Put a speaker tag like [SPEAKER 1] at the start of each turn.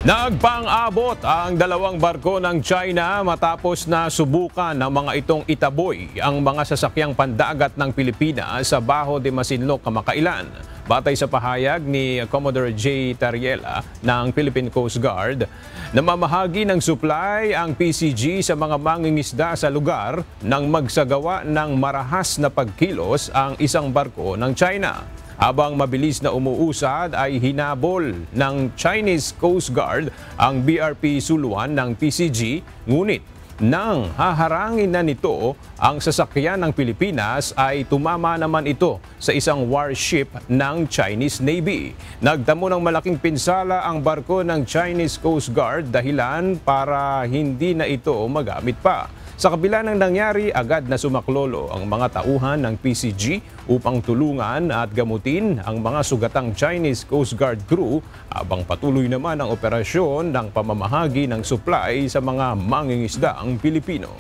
[SPEAKER 1] Nagpang-abot ang dalawang barko ng China matapos na subukan ng mga itong itaboy ang mga sasakyang pandagat ng Pilipinas sa Baho de Masinloc kamakailan. Batay sa pahayag ni Commodore J. Tariela ng Philippine Coast Guard, namamahagi ng supply ang PCG sa mga mangingisda sa lugar nang magsagawa ng marahas na pagkilos ang isang barko ng China. Habang mabilis na umuusad ay hinabol ng Chinese Coast Guard ang BRP Suluan ng PCG, ngunit nang haharangin na nito ang sasakyan ng Pilipinas ay tumama naman ito sa isang warship ng Chinese Navy. Nagtamo ng malaking pinsala ang barko ng Chinese Coast Guard dahilan para hindi na ito magamit pa. Sa kabila ng nangyari, agad na sumaklolo ang mga tauhan ng PCG upang tulungan at gamutin ang mga sugatang Chinese Coast Guard crew habang patuloy naman ang operasyon ng pamamahagi ng supply sa mga mangingisdaang Pilipino.